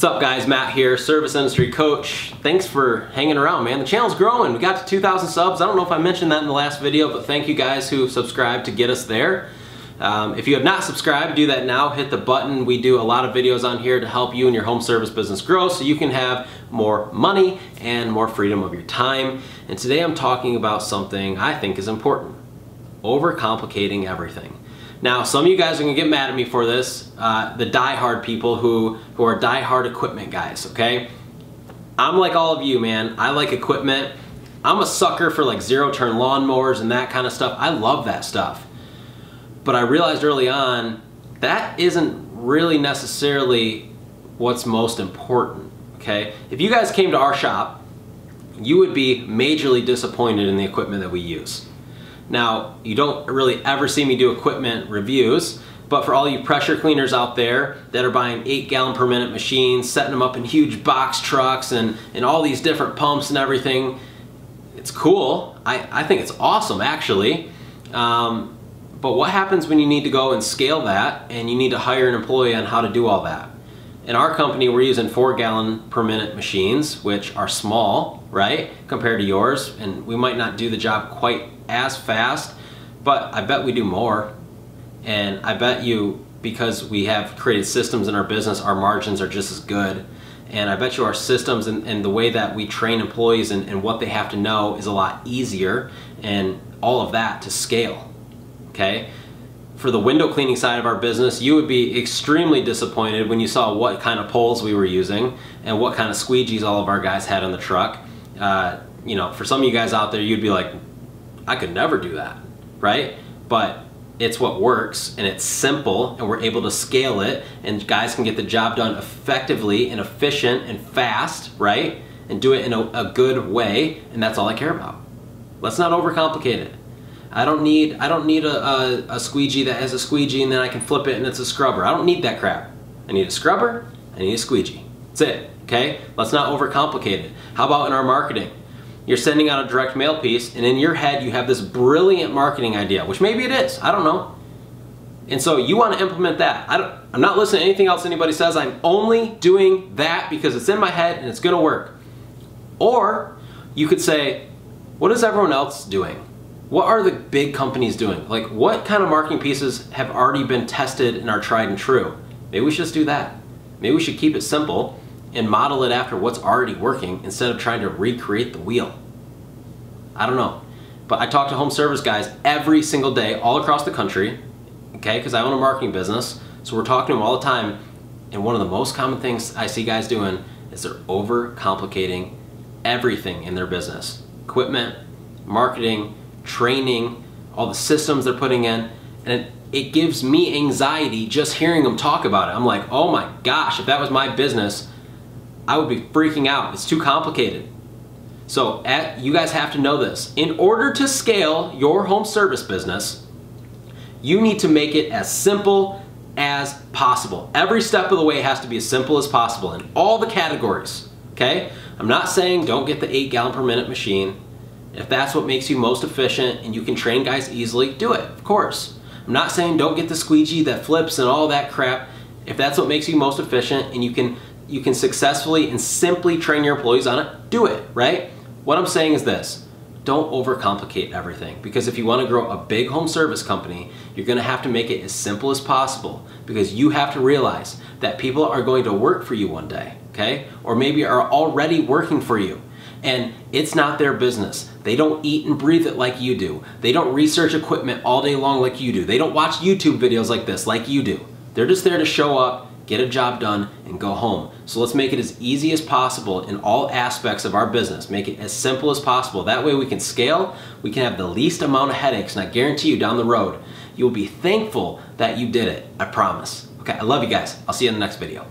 What's up guys, Matt here, service industry coach. Thanks for hanging around, man. The channel's growing. We got to 2,000 subs. I don't know if I mentioned that in the last video, but thank you guys who subscribed to get us there. If you have not subscribed, do that now. Hit the button. We do a lot of videos on here to help you and your home service business grow so you can have more money and more freedom of your time. And today I'm talking about something I think is important. Overcomplicating everything. Now, some of you guys are gonna get mad at me for this, the die-hard people who are die-hard equipment guys, okay? I'm like all of you, man. I like equipment. I'm a sucker for like zero-turn lawnmowers and that kind of stuff. I love that stuff. But I realized early on, that isn't really necessarily what's most important, okay? If you guys came to our shop, you would be majorly disappointed in the equipment that we use. Now, you don't really ever see me do equipment reviews, but for all you pressure cleaners out there that are buying 8-gallon per minute machines, setting them up in huge box trucks and all these different pumps and everything, it's cool. I think it's awesome, actually. But what happens when you need to go and scale that and you need to hire an employee on how to do all that? In our company, we're using 4-gallon per minute machines, which are small, right, compared to yours, and we might not do the job quite as fast, but I bet we do more. And I bet you, because we have created systems in our business, our margins are just as good. And I bet you our systems and the way that we train employees and what they have to know is a lot easier, and all of that to scale, okay? For the window cleaning side of our business, you would be extremely disappointed when you saw what kind of poles we were using and what kind of squeegees all of our guys had on the truck. You know, for some of you guys out there, you'd be like, I could never do that, right? But it's what works, and it's simple, and we're able to scale it, and guys can get the job done effectively and efficient and fast, right? And do it in a good way, and that's all I care about. Let's not overcomplicate it. I don't need a squeegee that has a squeegee and then I can flip it and it's a scrubber. I don't need that crap. I need a scrubber, I need a squeegee. That's it, okay? Let's not overcomplicate it. How about in our marketing? You're sending out a direct mail piece, and in your head you have this brilliant marketing idea, which maybe it is, I don't know. And so you want to implement that. I'm not listening to anything else anybody says. I'm only doing that because it's in my head and it's gonna work. Or you could say, what is everyone else doing? What are the big companies doing? Like, what kind of marketing pieces have already been tested and are tried and true? Maybe we should just do that. Maybe we should keep it simple and model it after what's already working instead of trying to recreate the wheel. I don't know. But I talk to home service guys every single day all across the country, okay, because I own a marketing business, so we're talking to them all the time, and one of the most common things I see guys doing is they're overcomplicating everything in their business. Equipment, marketing, training, all the systems they're putting in, and it gives me anxiety just hearing them talk about it. I'm like, oh my gosh, if that was my business, I would be freaking out. It's too complicated. So you guys have to know this. In order to scale your home service business, you need to make it as simple as possible. Every step of the way has to be as simple as possible in all the categories, okay? I'm not saying don't get the 8-gallon per minute machine. If that's what makes you most efficient and you can train guys easily, do it, of course. I'm not saying don't get the squeegee that flips and all that crap. If that's what makes you most efficient and you can successfully and simply train your employees on it, do it, right? What I'm saying is this: don't overcomplicate everything, because if you want to grow a big home service company, you're going to have to make it as simple as possible, because you have to realize that people are going to work for you one day, okay? Or maybe are already working for you. And it's not their business. They don't eat and breathe it like you do. They don't research equipment all day long like you do. They don't watch YouTube videos like this like you do. They're just there to show up, get a job done, and go home. So let's make it as easy as possible in all aspects of our business. Make it as simple as possible. That way we can scale, we can have the least amount of headaches, and I guarantee you down the road, you'll be thankful that you did it. I promise. Okay, I love you guys. I'll see you in the next video.